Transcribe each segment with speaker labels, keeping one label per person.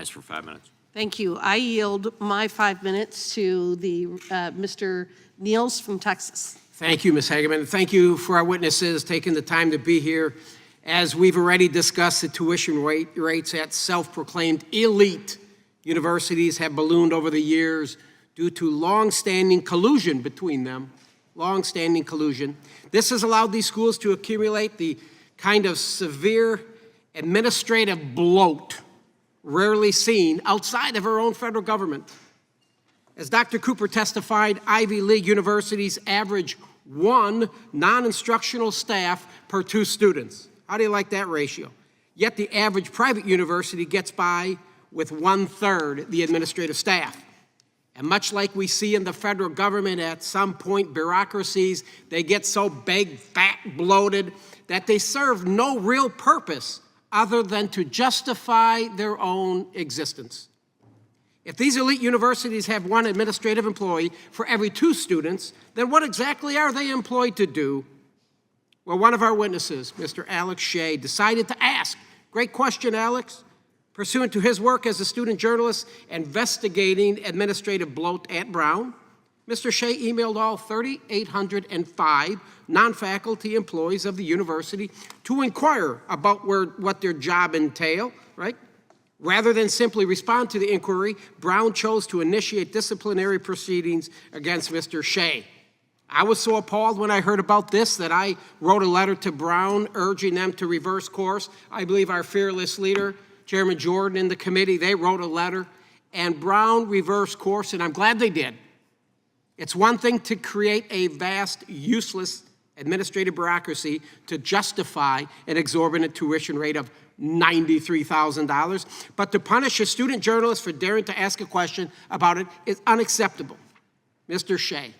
Speaker 1: recognized for 5 minutes.
Speaker 2: Thank you. I yield my 5 minutes to the Mr. Nehls from Texas.
Speaker 3: Thank you, Ms. Hageman. Thank you for our witnesses taking the time to be here. As we've already discussed, the tuition rates at self-proclaimed elite universities have ballooned over the years due to long-standing collusion between them, long-standing collusion. This has allowed these schools to accumulate the kind of severe administrative bloat rarely seen outside of our own federal government. As Dr. Cooper testified, Ivy League universities average 1 non-instructional staff per 2 students. How do you like that ratio? Yet the average private university gets by with 1/3 the administrative staff. And much like we see in the federal government at some point, bureaucracies, they get so big, fat, bloated, that they serve no real purpose other than to justify their own existence. If these elite universities have 1 administrative employee for every 2 students, then what exactly are they employed to do? Well, one of our witnesses, Mr. Alex Shea, decided to ask. Great question, Alex. Pursuant to his work as a student journalist investigating administrative bloat at Brown, Mr. Shea emailed all 3,805 non-faculty employees of the university to inquire about what their job entailed, right? Rather than simply respond to the inquiry, Brown chose to initiate disciplinary proceedings against Mr. Shea. I was so appalled when I heard about this that I wrote a letter to Brown urging them to reverse course. I believe our fearless leader, Chairman Jordan, and the committee, they wrote a letter, and Brown reversed course, and I'm glad they did. It's one thing to create a vast, useless administrative bureaucracy to justify an exorbitant tuition rate of $93,000, but to punish a student journalist for daring to ask a question about it is unacceptable. Mr. Shea,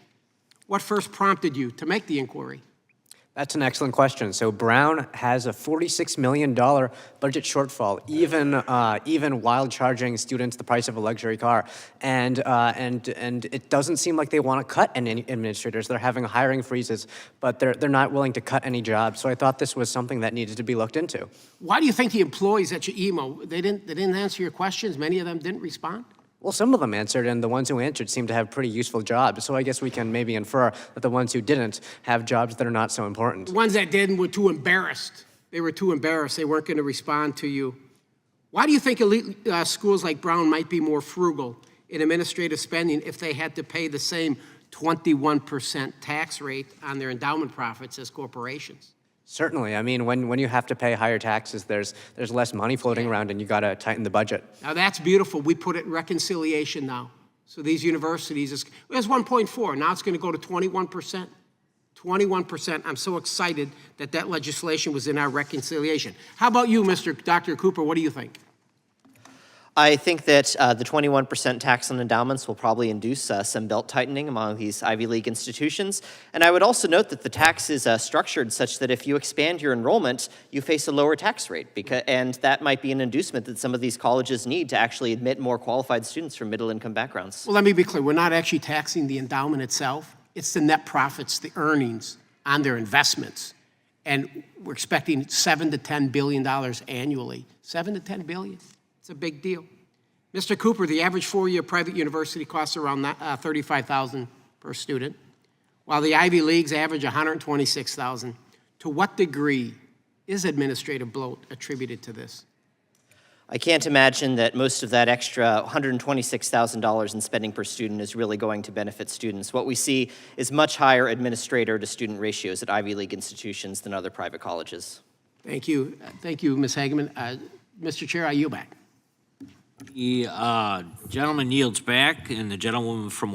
Speaker 3: what first prompted you to make the inquiry?
Speaker 4: That's an excellent question. So Brown has a $46 million budget shortfall, even while charging students the price of a luxury car. And it doesn't seem like they want to cut any administrators. They're having hiring freezes, but they're not willing to cut any jobs. So I thought this was something that needed to be looked into.
Speaker 3: Why do you think the employees at your email, they didn't answer your questions? Many of them didn't respond?
Speaker 4: Well, some of them answered, and the ones who answered seemed to have pretty useful jobs. So I guess we can maybe infer that the ones who didn't have jobs that are not so important.
Speaker 3: The ones that didn't were too embarrassed. They were too embarrassed. They weren't going to respond to you. Why do you think elite schools like Brown might be more frugal in administrative spending if they had to pay the same 21% tax rate on their endowment profits as corporations?
Speaker 4: Certainly. I mean, when you have to pay higher taxes, there's less money floating around, and you got to tighten the budget.
Speaker 3: Now that's beautiful. We put it in reconciliation now. So these universities, it was 1.4. Now it's going to go to 21%. 21%. I'm so excited that that legislation was in our reconciliation. How about you, Dr. Cooper? What do you think?
Speaker 5: I think that the 21% tax on endowments will probably induce some belt tightening among these Ivy League institutions. And I would also note that the tax is structured such that if you expand your enrollment, you face a lower tax rate. And that might be an inducement that some of these colleges need to actually admit more qualified students from middle-income backgrounds.
Speaker 3: Well, let me be clear. We're not actually taxing the endowment itself. It's the net profits, the earnings on their investments. And we're expecting $7 to $10 billion annually. $7 to $10 billion. It's a big deal. Mr. Cooper, the average 4-year private university costs around $35,000 per student, while the Ivy Leagues average $126,000. To what degree is administrative bloat attributed to this?
Speaker 5: I can't imagine that most of that extra $126,000 in spending per student is really going to benefit students. What we see is much higher administrator to student ratios at Ivy League institutions than other private colleges.
Speaker 3: Thank you. Thank you, Ms. Hageman. Mr. Chair, I yield back.
Speaker 1: The gentleman yields back, and the gentlewoman from